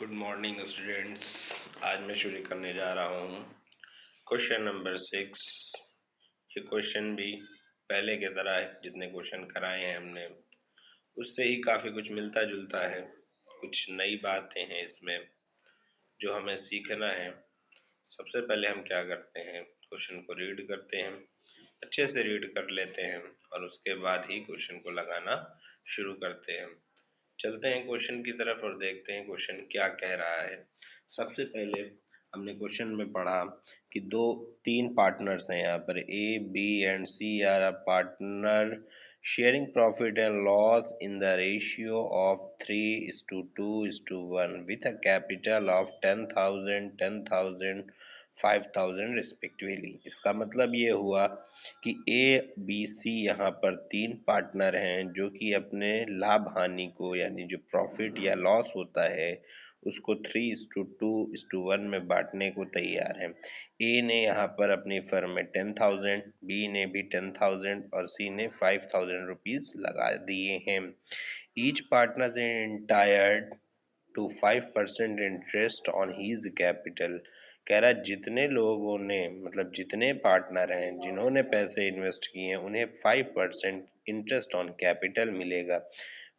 Good morning students. आज मैं शुरू करने जा रहा हूँ क्वेश्चन नंबर 6। ये क्वेश्चन भी पहले की तरह जितने क्वेश्चन कराए हैं हमने उससे ही काफ़ी कुछ मिलता जुलता है। कुछ नई बातें हैं इसमें जो हमें सीखना है। सबसे पहले हम क्या करते हैं, क्वेश्चन को रीड करते हैं, अच्छे से रीड कर लेते हैं और उसके बाद ही क्वेश्चन को लगाना शुरू करते हैं। चलते हैं क्वेश्चन की तरफ और देखते हैं क्वेश्चन क्या कह रहा है। सबसे पहले हमने क्वेश्चन में पढ़ा कि तीन पार्टनर्स हैं यहाँ पर, A B and C are a partner sharing profit and loss in the ratio of 3:2:1 with a capital of 10,000 10,000 5,000 respectively. इसका मतलब ये हुआ कि ए बी सी यहाँ पर तीन पार्टनर हैं जो कि अपने लाभ हानि को यानी जो प्रॉफिट या लॉस होता है उसको 3:2:1 में बांटने को तैयार है। ए ने यहाँ पर अपनी फर्म में 10,000, बी ने भी 10,000 और सी ने 5,000 रुपीज लगा दिए हैं। Each partner is entitled to 5% interest on his capital. कह रहा है जितने लोगों ने मतलब जितने पार्टनर हैं जिन्होंने पैसे इन्वेस्ट किए हैं उन्हें 5% इंटरेस्ट ऑन कैपिटल मिलेगा।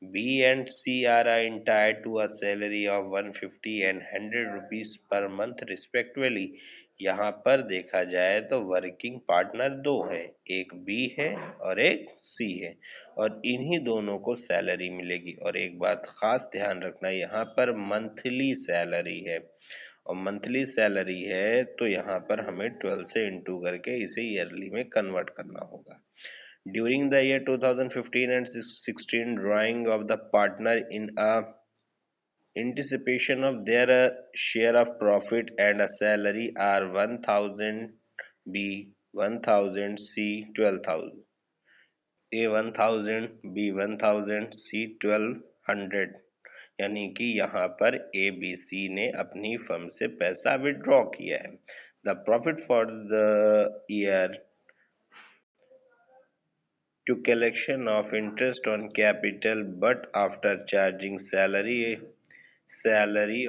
B and C are entitled to a salary of 150 and 100 rupees per month respectively. यहाँ पर देखा जाए तो वर्किंग पार्टनर दो है, एक बी है और एक सी है और इन्हीं दोनों को सैलरी मिलेगी। और एक बात खास ध्यान रखना, यहाँ पर मंथली सैलरी है और मंथली सैलरी है तो यहाँ पर हमें 12 से इंटू करके इसे ईयरली में कन्वर्ट करना होगा। During the year 2015 and 16, drawing of the partner in a anticipation of their share of profit and a salary are 1,000 B 1,000 C 12,000 A 1,000 B 1,000 C 1,200। यानी कि यहाँ पर ए बी सी ने अपनी फर्म से पैसा विड्रॉ किया है। The profit for the year to collection of interest on capital but after charging salary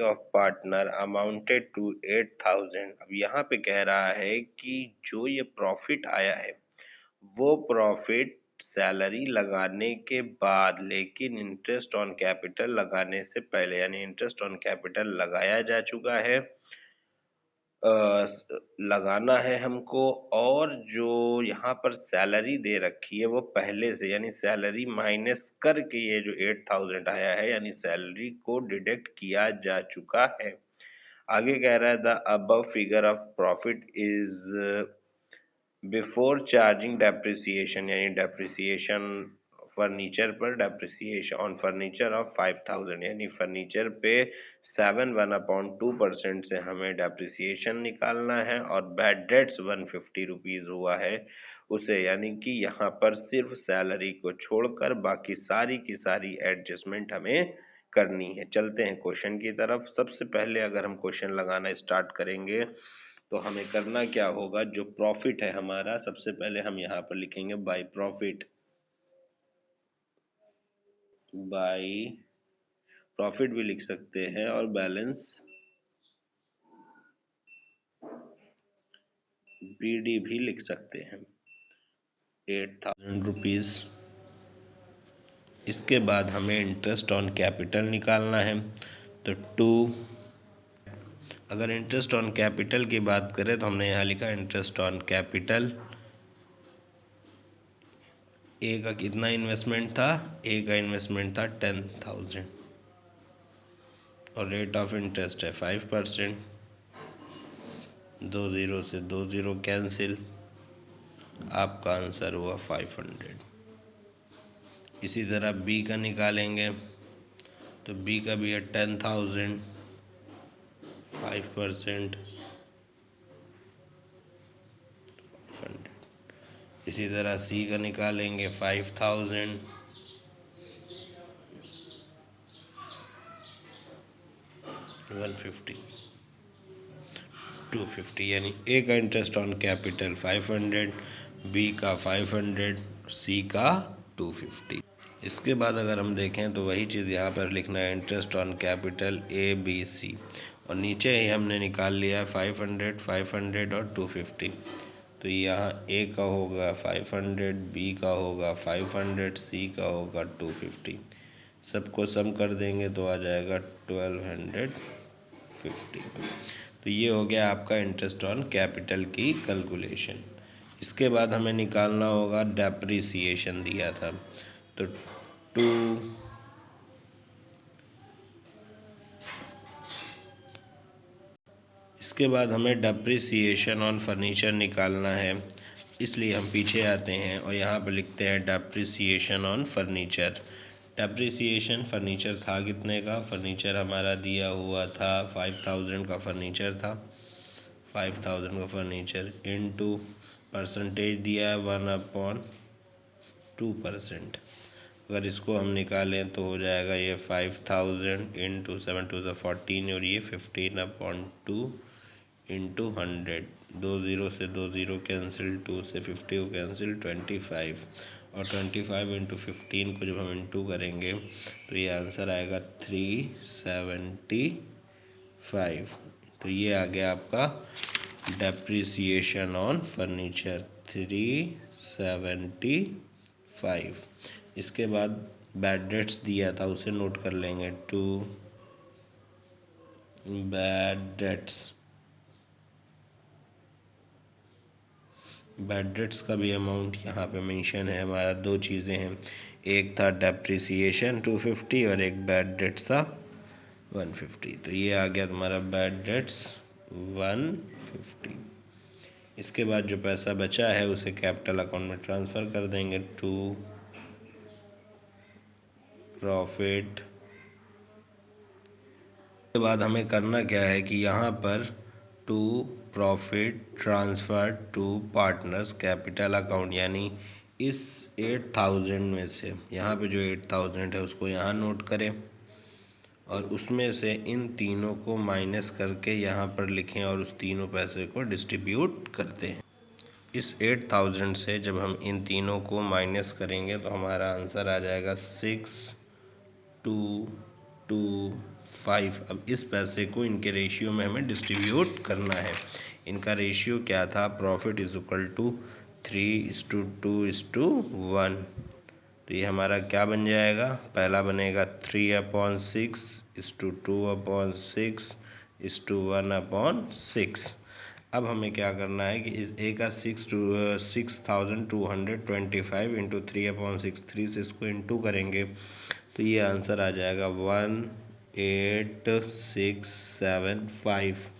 of partner amounted to 8,000। अब यहाँ पे कह रहा है कि जो ये प्रॉफिट आया है वो प्रॉफिट सैलरी लगाने के बाद लेकिन इंटरेस्ट ऑन कैपिटल लगाने से पहले यानी इंटरेस्ट ऑन कैपिटल लगाया जा चुका है, लगाना है हमको, और जो यहाँ पर सैलरी दे रखी है वो पहले से यानी सैलरी माइनस करके ये जो 8,000 आया है यानी सैलरी को डिडक्ट किया जा चुका है। आगे कह रहा है the above figure of profit is before charging depreciation यानी डेप्रिसिएशन फर्नीचर पर डेप्रिसिएशन ऑन फर्नीचर ऑफ 5,000 यानी फर्नीचर पे 7.1/2% से हमें डेप्रिसिएशन निकालना है और बैड डेट्स 150 रुपीज हुआ है उसे, यानी कि यहाँ पर सिर्फ सैलरी को छोड़कर बाकी सारी की सारी एडजस्टमेंट हमें करनी है। चलते हैं क्वेश्चन की तरफ। सबसे पहले अगर हम क्वेश्चन लगाना स्टार्ट करेंगे तो हमें करना क्या होगा, जो प्रॉफिट है हमारा सबसे पहले हम यहाँ पर लिखेंगे बाय प्रॉफिट। बाय प्रॉफिट भी लिख सकते हैं और बैलेंस बीडी भी लिख सकते हैं। 8,000 रुपीज। इसके बाद हमें इंटरेस्ट ऑन कैपिटल निकालना है तो 2, अगर इंटरेस्ट ऑन कैपिटल की बात करें तो हमने यहाँ लिखा इंटरेस्ट ऑन कैपिटल। ए का कितना इन्वेस्टमेंट था, ए का इन्वेस्टमेंट था 10,000 और रेट ऑफ इंटरेस्ट है 5%। 2 0 से 2 0 कैंसिल, आपका आंसर हुआ 500। इसी तरह बी का निकालेंगे तो बी का भी है 10,000, 5%, 500। इसी तरह सी का निकालेंगे 5,000, 150, 250 यानी ए का इंटरेस्ट ऑन कैपिटल 500, बी का 500, सी का 250। इसके बाद अगर हम देखें तो वही चीज़ यहाँ पर लिखना है, इंटरेस्ट ऑन कैपिटल ABC, और नीचे ही हमने निकाल लिया है 500, 500 और 250। तो यहाँ A का होगा 500, B का होगा 500, C का होगा 250। सबको सम कर देंगे तो आ जाएगा 1250। तो ये हो गया आपका इंटरेस्ट ऑन कैपिटल की कैलकुलेशन। इसके बाद हमें निकालना होगा डेप्रिसिएशन दिया था, तो इसके बाद हमें डेप्रिसिएशन ऑन फर्नीचर निकालना है, इसलिए हम पीछे आते हैं और यहाँ पर लिखते हैं depreciation on furniture. Depreciation furniture था कितने का, फर्नीचर हमारा दिया हुआ था 5000 का फर्नीचर था, 5000 का फर्नीचर इनटू परसेंटेज दिया है 1/2%। अगर इसको हम निकालें तो हो जाएगा ये 5000 इंटू 7 टू ज़ 14 और ये 15/2 इंटू 100। 2 0 से 2 0 कैंसिल, 2 से 50 को कैंसिल, 25, और 25 इंटू 15 को जब हम इंटू करेंगे तो ये आंसर आएगा 375। तो ये आ गया आपका डेप्रिसिएशन ऑन फर्नीचर 375। इसके बाद बैड डेट्स दिया था उसे नोट कर लेंगे, 2 बैड डेट्स। बैड डेट्स का भी अमाउंट यहाँ पे मेंशन है। हमारा दो चीज़ें हैं, एक था डेप्रिसिएशन 250 और एक बैड डेट्स था 150। तो ये आ गया तुम्हारा बैड डेट्स 150। इसके बाद जो पैसा बचा है उसे कैपिटल अकाउंट में ट्रांसफ़र कर देंगे टू प्रॉफिट। इसके बाद हमें करना क्या है कि यहाँ पर to profit transfer to partners capital account, यानी इस 8000 में से यहाँ पे जो 8000 है उसको यहाँ नोट करें और उसमें से इन तीनों को माइनस करके यहाँ पर लिखें और उस तीनों पैसे को डिस्ट्रीब्यूट करते हैं। इस 8000 से जब हम इन तीनों को माइनस करेंगे तो हमारा आंसर आ जाएगा 6225। अब इस पैसे को इनके रेशियो में हमें डिस्ट्रीब्यूट करना है। इनका रेशियो क्या था, प्रॉफिट इज इक्वल टू 3:2:1। तो ये हमारा क्या बन जाएगा, पहला बनेगा 3/6:2/6:1/6। अब हमें क्या करना है कि इस ए का 6225 इंटू 3/6, 3 से इसको इंटू करेंगे तो ये आंसर आ जाएगा 18675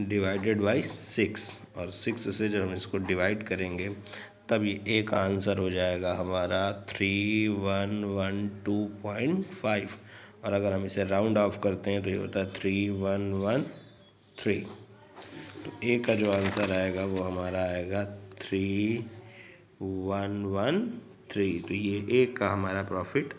डिवाइडेड बाई 6, और 6 से जब हम इसको डिवाइड करेंगे तब ये ए का आंसर हो जाएगा हमारा 3112.5, और अगर हम इसे राउंड ऑफ करते हैं तो ये होता है 3113। तो ए का जो आंसर आएगा वो हमारा आएगा 3113। तो ये ए का हमारा प्रॉफिट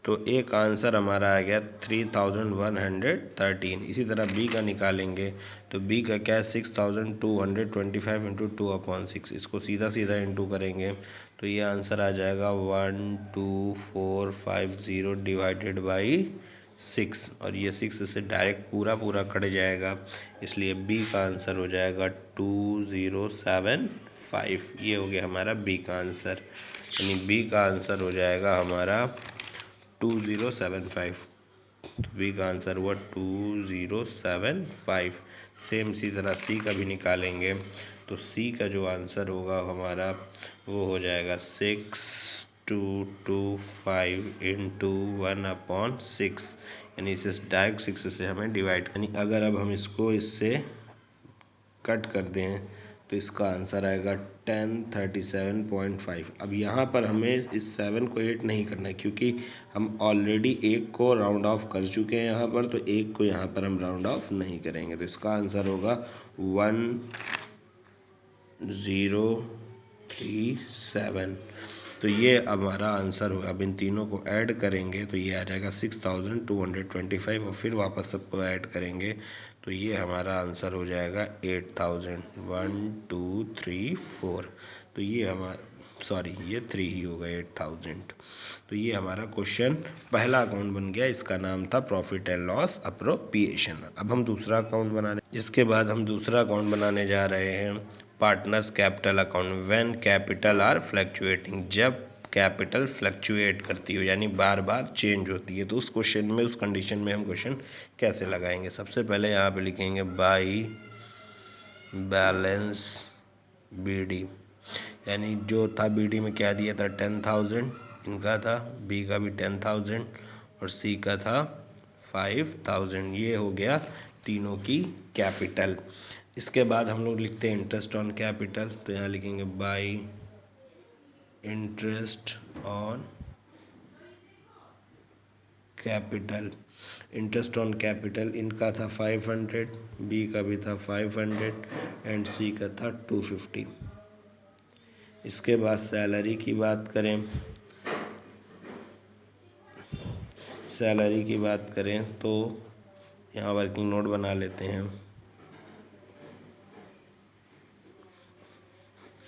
तो ए का आंसर हमारा आ गया 3113। इसी तरह बी का निकालेंगे तो बी का क्या है 6225 इंटू 2/6, इसको सीधा सीधा इंटू करेंगे तो ये आंसर आ जाएगा 12450 डिवाइडेड बाई 6, और ये 6 से डायरेक्ट पूरा पूरा कट जाएगा, इसलिए बी का आंसर हो जाएगा 2075। ये हो गया हमारा बी का आंसर, यानी बी का आंसर हो जाएगा हमारा 2075। तो बी का आंसर हुआ 2075। सेम इसी तरह सी का भी निकालेंगे तो सी का जो आंसर होगा हमारा वो हो जाएगा 6225 इंटू 1/6, यानी इसे डायरेक्ट 6 से हमें डिवाइड करनी। अगर अब हम इसको इससे कट कर दें तो इसका आंसर आएगा 1037.5। अब यहाँ पर हमें इस 7 को 8 नहीं करना है क्योंकि हम ऑलरेडी एक को राउंड ऑफ कर चुके हैं यहाँ पर, तो एक को यहाँ पर हम राउंड ऑफ नहीं करेंगे। तो इसका आंसर होगा 1037। तो ये हमारा आंसर होगा। अब इन तीनों को ऐड करेंगे तो ये आ जाएगा 6225, और फिर वापस सबको ऐड करेंगे तो ये हमारा आंसर हो जाएगा 8000। 1 2 3 4। तो ये हमारा सॉरी ये 3 ही होगा 8000। तो ये हमारा क्वेश्चन पहला अकाउंट बन गया, इसका नाम था प्रॉफिट एंड लॉस अप्रोप्रिएशन। अब हम दूसरा अकाउंट बनाने, इसके बाद हम दूसरा अकाउंट बनाने जा रहे हैं partners capital account. When capital R fluctuating, जब कैपिटल फ्लक्चुएट करती हो यानी बार बार चेंज होती है। तो उस क्वेश्चन में, उस कंडीशन में हम क्वेश्चन कैसे लगाएंगे? सबसे पहले यहाँ पे लिखेंगे बाई बैलेंस बीडी, यानी जो था बीडी में क्या दिया था 10,000 इनका था, बी का भी 10,000 और सी का था 5,000। ये हो गया तीनों की कैपिटल। इसके बाद हम लोग लिखते हैं इंटरेस्ट ऑन कैपिटल। तो यहाँ लिखेंगे by interest on capital. Interest on capital इनका था 500, बी का भी था 500 एंड सी का था 250। इसके बाद सैलरी की बात करें, सैलरी की बात करें तो यहाँ वर्किंग नोट बना लेते हैं।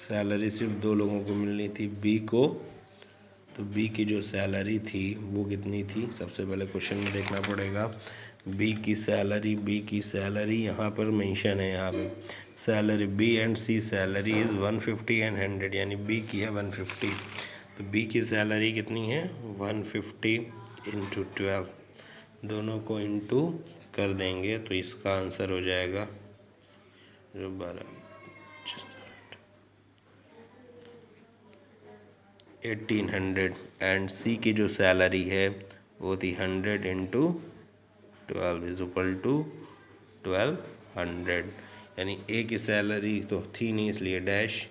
सैलरी सिर्फ 2 लोगों को मिलनी थी, बी को। तो बी की जो सैलरी थी वो कितनी थी, सबसे पहले क्वेश्चन में देखना पड़ेगा। बी की सैलरी यहाँ पर मेंशन है, यहाँ पे salary B and C salary is 150 and 100, यानी बी की है 150। तो बी की सैलरी कितनी है 150 इंटू 12, दोनों को इंटू कर देंगे तो इसका आंसर हो जाएगा जो 1800। एंड सी की जो सैलरी है वो थी 100 इंटू 12 इज इक्वल टू 1200, यानी ए की सैलरी तो थी नहीं इसलिए डैश,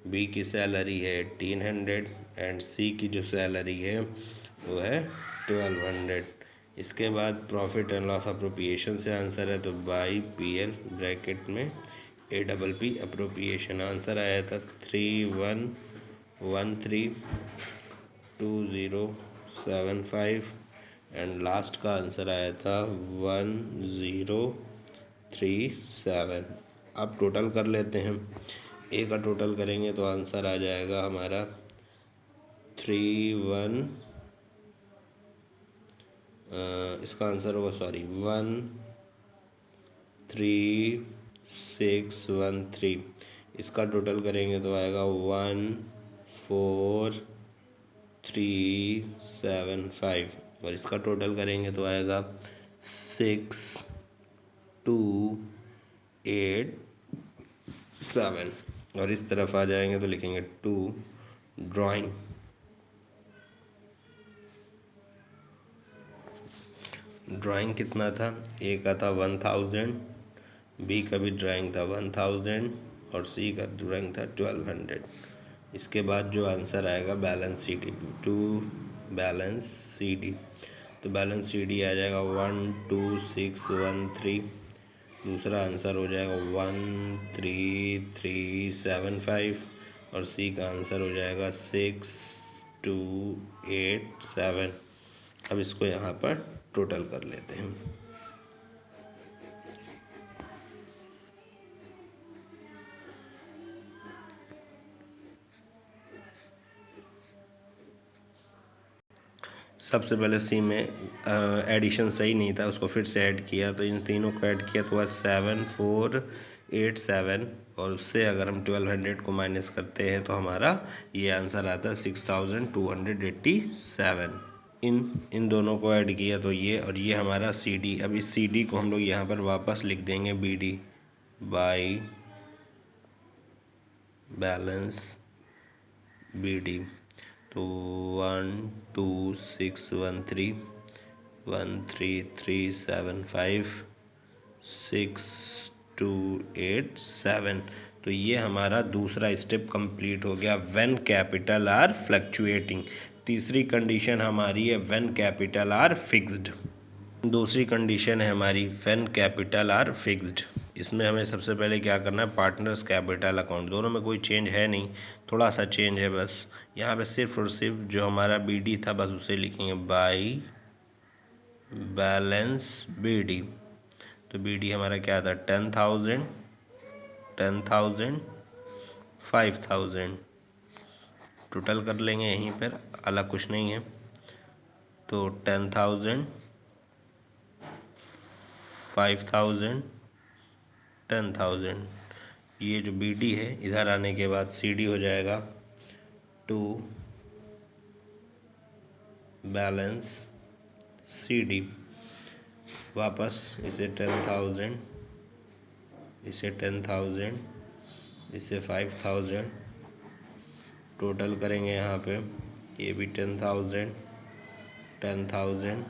बी की सैलरी है 1800 एंड सी की जो सैलरी है वो है 1200। इसके बाद प्रॉफिट एंड लॉस अप्रोप्रिएशन से आंसर है तो बाई पी एल ब्रैकेट में APP अप्रोप्रिएशन। आंसर आया था 31132075 एंड लास्ट का आंसर आया था 1037। अब टोटल कर लेते हैं, ए का टोटल करेंगे तो आंसर आ जाएगा हमारा 31 इसका आंसर होगा 13613। इसका टोटल करेंगे तो आएगा 14375 और इसका टोटल करेंगे तो आएगा 6287 और इस तरफ आ जाएंगे तो लिखेंगे 2 ड्राइंग। ड्राइंग कितना था, ए का था 1000, बी का भी ड्राइंग था 1000 और सी का ड्राइंग था 1200। इसके बाद जो आंसर आएगा balance C D, to balance C D, तो बैलेंस सी डी आ जाएगा 12613। दूसरा आंसर हो जाएगा 13375 और सी का आंसर हो जाएगा 6287। अब इसको यहाँ पर टोटल कर लेते हैं। सबसे पहले सी में एडिशन सही नहीं था, उसको फिर से ऐड किया, तो इन तीनों को ऐड किया तो वह 7487 और उससे अगर हम 1200 को माइनस करते हैं तो हमारा ये आंसर आता है 6287। इन दोनों को ऐड किया तो ये और ये हमारा सी डी। अब इस सी डी को हम लोग यहाँ पर वापस लिख देंगे B D by balance B D. तो 12613 13375 6287। तो ये हमारा दूसरा स्टेप कंप्लीट हो गया व्हेन कैपिटल आर फ्लक्चुएटिंग। तीसरी कंडीशन हमारी है व्हेन कैपिटल आर फिक्स्ड। दूसरी कंडीशन है हमारी व्हेन कैपिटल आर फिक्स्ड। इसमें हमें सबसे पहले क्या करना है, पार्टनर्स कैपिटल अकाउंट, दोनों में कोई चेंज है नहीं, थोड़ा सा चेंज है बस। यहाँ पे सिर्फ और सिर्फ जो हमारा बीडी था बस उसे लिखेंगे बाई बैलेंस बीडी। तो बीडी हमारा क्या था 10,000 10,000 5,000 टोटल कर लेंगे यहीं पर, अलग कुछ नहीं है। तो 10,000, 5,000, 10,000, ये जो BD है इधर आने के बाद CD हो जाएगा टू बैलेंस CD। वापस इसे 10,000, इसे 10,000, इसे 5,000, टोटल करेंगे यहाँ पे, ये भी 10,000, 10,000,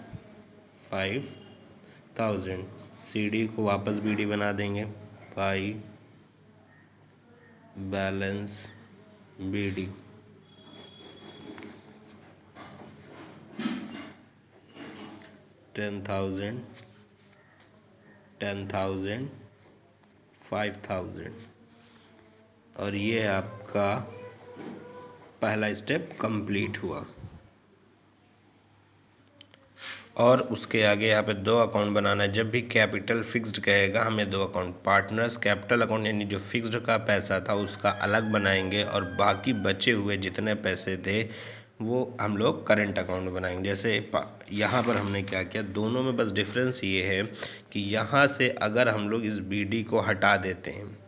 5,000। CD को वापस BD बना देंगे, by balance BD। Ten thousand, 10,000, 5,000, और ये आपका पहला स्टेप कंप्लीट हुआ। और उसके आगे यहाँ पे दो अकाउंट बनाना है। जब भी कैपिटल फिक्स्ड कहेगा हमें दो अकाउंट, पार्टनर्स कैपिटल अकाउंट यानी जो फिक्स्ड का पैसा था उसका अलग बनाएंगे, और बाकी बचे हुए जितने पैसे थे वो हम लोग करंट अकाउंट बनाएंगे। जैसे यहाँ पर हमने क्या किया, दोनों में बस डिफरेंस ये है कि यहाँ से अगर हम लोग इस BD को हटा देते हैं,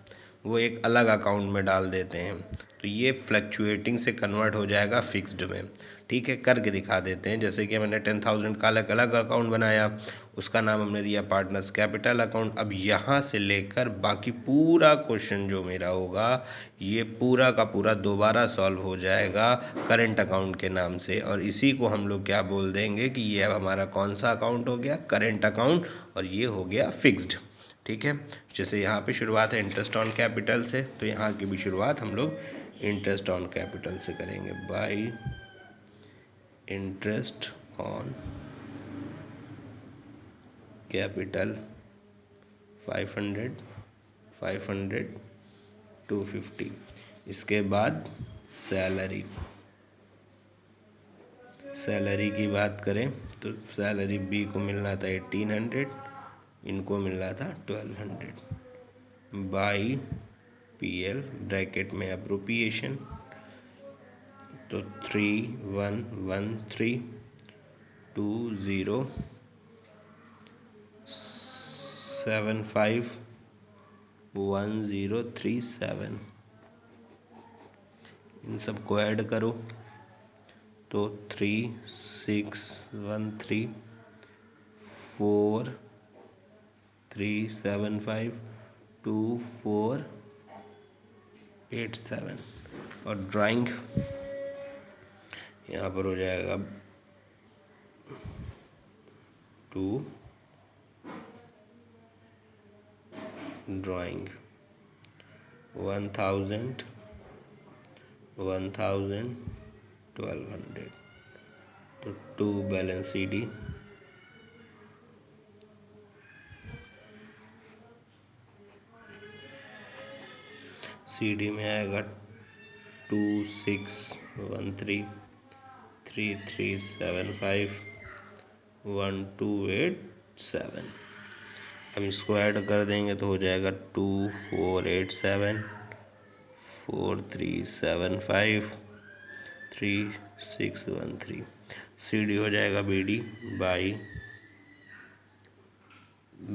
वो एक अलग अकाउंट में डाल देते हैं, तो ये फ्लक्चुएटिंग से कन्वर्ट हो जाएगा फिक्स्ड में। ठीक है, करके दिखा देते हैं। जैसे कि मैंने 10,000 का अलग अलग अकाउंट बनाया, उसका नाम हमने दिया पार्टनर्स कैपिटल अकाउंट। अब यहाँ से लेकर बाकी पूरा क्वेश्चन जो मेरा होगा, ये पूरा का पूरा दोबारा सॉल्व हो जाएगा करंट अकाउंट के नाम से, और इसी को हम लोग क्या बोल देंगे कि ये अब हमारा कौन सा अकाउंट हो गया, करंट अकाउंट, और ये हो गया फिक्स्ड। ठीक है, जैसे यहाँ पे शुरुआत है इंटरेस्ट ऑन कैपिटल से, तो यहाँ की भी शुरुआत हम लोग इंटरेस्ट ऑन कैपिटल से करेंगे, बाई इंटरेस्ट ऑन कैपिटल 500, 500, 250। इसके बाद सैलरी, सैलरी की बात करें तो सैलरी B को मिलना था 1,800, इनको मिलना था 1,200, बाई PL ब्रैकेट में अप्रोप्रिएशन, तो 3,113, 2075, 1037। इन सबको ऐड करो तो 3,613, 4,375, 2,487। और ड्राइंग यहाँ पर हो जाएगा 2 ड्राइंग 1,000, 1,000, 1,200, तो 2 बैलेंस CD, CD में आएगा 2,613, 3,375, 1,287। हम इसको ऐड कर देंगे तो हो जाएगा 2,487, 4,375, 3,613। CD हो जाएगा BD बाई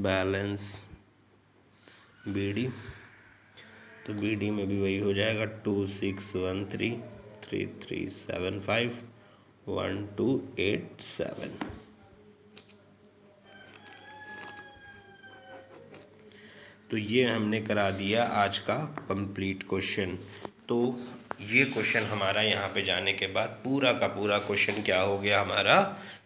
बैलेंस BD, तो BD में भी वही हो जाएगा 2,613, 3,375, 1,287। तो ये हमने करा दिया आज का कंप्लीट क्वेश्चन। तो ये क्वेश्चन हमारा यहाँ पे जाने के बाद पूरा का पूरा क्वेश्चन क्या हो गया, हमारा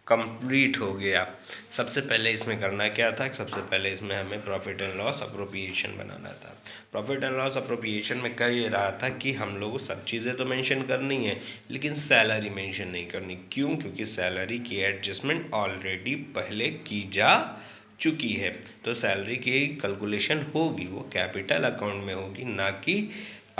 कंप्लीट हो गया। सबसे पहले इसमें करना क्या था, सबसे पहले इसमें हमें प्रॉफिट एंड लॉस अप्रोप्रिएशन बनाना था। प्रॉफिट एंड लॉस अप्रोप्रिएशन में कर ये रहा था कि हम लोग सब चीज़ें तो मेंशन करनी है, लेकिन सैलरी मेंशन नहीं करनी। क्यों? क्योंकि सैलरी की एडजस्टमेंट ऑलरेडी पहले की जा चुकी है, तो सैलरी की कैलकुलेशन होगी वो कैपिटल अकाउंट में होगी, ना कि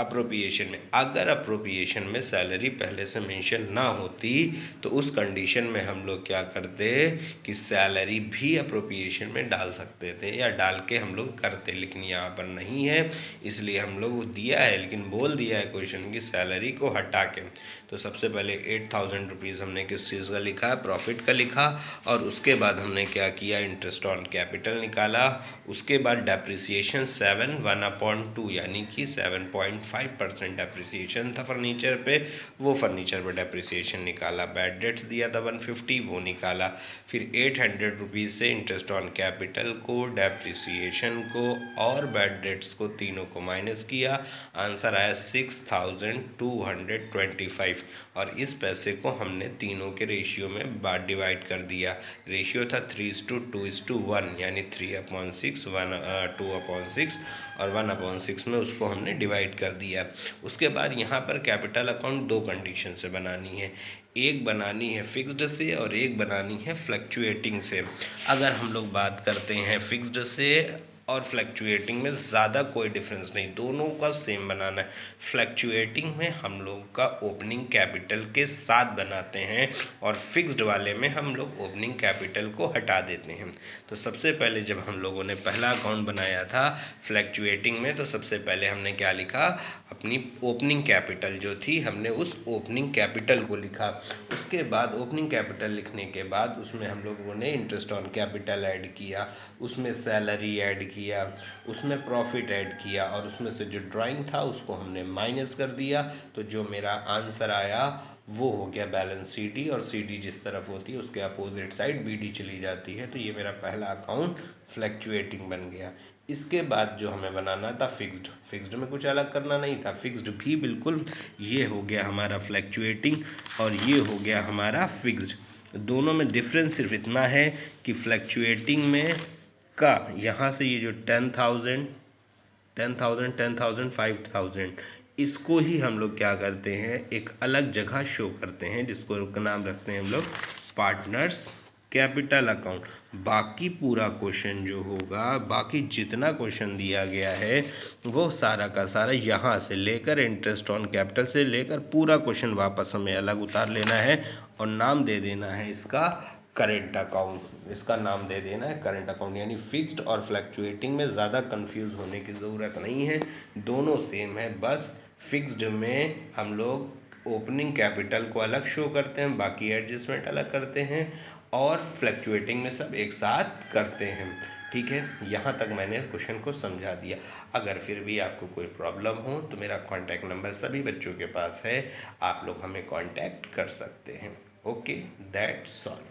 अप्रोप्रिएशन में। अगर अप्रोप्रिएशन में सैलरी पहले से मेंशन ना होती तो उस कंडीशन में हम लोग क्या करते कि सैलरी भी अप्रोप्रिएशन में डाल सकते थे या डाल के हम लोग करते, लेकिन यहाँ पर नहीं है, इसलिए हम लोग दिया है लेकिन बोल दिया है क्वेश्चन की सैलरी को हटा के। तो सबसे पहले 8,000 रुपीज़ हमने किस चीज़ का लिखा है, प्रॉफिट का लिखा, और उसके बाद हमने क्या किया, इंटरेस्ट ऑन कैपिटल निकाला। उसके बाद डेप्रिसिएशन 7 1/2 यानी कि 7.5% डेप्रिसिएशन था फर्नीचर पे, वो फर्नीचर पे डेप्रिसिएशन निकाला। बैड डेट्स दिया था 150, वो निकाला। फिर 800 रुपीज़ से इंटरेस्ट ऑन कैपिटल को, डेप्रिसिएशन को और बैड डेट्स को तीनों को माइनस किया। आंसर आया 6,225 और इस पैसे को हमने तीनों के रेशियो में डिवाइड कर दिया। रेशियो था 3:2:1 यानी 3/6 2/6 और 1/6 में उसको हमने डिवाइड कर दिया। उसके बाद यहाँ पर कैपिटल अकाउंट दो कंडीशन से बनानी है, एक बनानी है फिक्स्ड से और एक बनानी है फ्लक्चुएटिंग से। अगर हम लोग बात करते हैं फिक्स्ड से और फ्लक्चुएटिंग में ज़्यादा कोई डिफरेंस नहीं, दोनों का सेम बनाना है। फ्लक्चुएटिंग में हम लोग का ओपनिंग कैपिटल के साथ बनाते हैं और फिक्स्ड वाले में हम लोग ओपनिंग कैपिटल को हटा देते हैं। तो सबसे पहले जब हम लोगों ने पहला अकाउंट बनाया था फ्लक्चुएटिंग में, तो सबसे पहले हमने क्या लिखा, अपनी ओपनिंग कैपिटल जो थी हमने उस ओपनिंग कैपिटल को लिखा। उसके बाद ओपनिंग कैपिटल लिखने के बाद उसमें हम लोगों ने इंटरेस्ट ऑन कैपिटल ऐड किया, उसमें सैलरी ऐड किया, उसमें प्रॉफिट ऐड किया और उसमें से जो ड्राइंग था उसको हमने माइनस कर दिया। तो जो मेरा आंसर आया वो हो गया बैलेंस सीडी, और सीडी जिस तरफ होती है उसके अपोजिट साइड बीडी चली जाती है। तो ये मेरा पहला अकाउंट फ्लक्चुएटिंग बन गया। इसके बाद जो हमें बनाना था फिक्स्ड, फिक्स्ड में कुछ अलग करना नहीं था, फिक्स्ड भी बिल्कुल ये हो गया हमारा फ्लक्चुएटिंग और ये हो गया हमारा फिक्स्ड। दोनों में डिफरेंस सिर्फ इतना है कि फ्लक्चुएटिंग में का यहाँ से ये जो 10,000 10,000 10,000 5,000 इसको ही हम लोग क्या करते हैं, एक अलग जगह शो करते हैं जिसको नाम रखते हैं हम लोग पार्टनर्स कैपिटल अकाउंट। बाकी पूरा क्वेश्चन जो होगा, बाकी जितना क्वेश्चन दिया गया है वो सारा का सारा यहाँ से लेकर इंटरेस्ट ऑन कैपिटल से लेकर पूरा क्वेश्चन वापस हमें अलग उतार लेना है और नाम दे देना है इसका करेंट अकाउंट। इसका नाम दे देना है करेंट अकाउंट। यानी फिक्स्ड और फ्लक्चुएटिंग में ज़्यादा कंफ्यूज होने की ज़रूरत नहीं है, दोनों सेम है। बस फिक्स्ड में हम लोग ओपनिंग कैपिटल को अलग शो करते हैं, बाकी एडजस्टमेंट अलग करते हैं, और फ्लक्चुएटिंग में सब एक साथ करते हैं। ठीक है, यहाँ तक मैंने क्वेश्चन को समझा दिया। अगर फिर भी आपको कोई प्रॉब्लम हो तो मेरा कॉन्टैक्ट नंबर सभी बच्चों के पास है, आप लोग हमें कॉन्टैक्ट कर सकते हैं। Okay, that's all.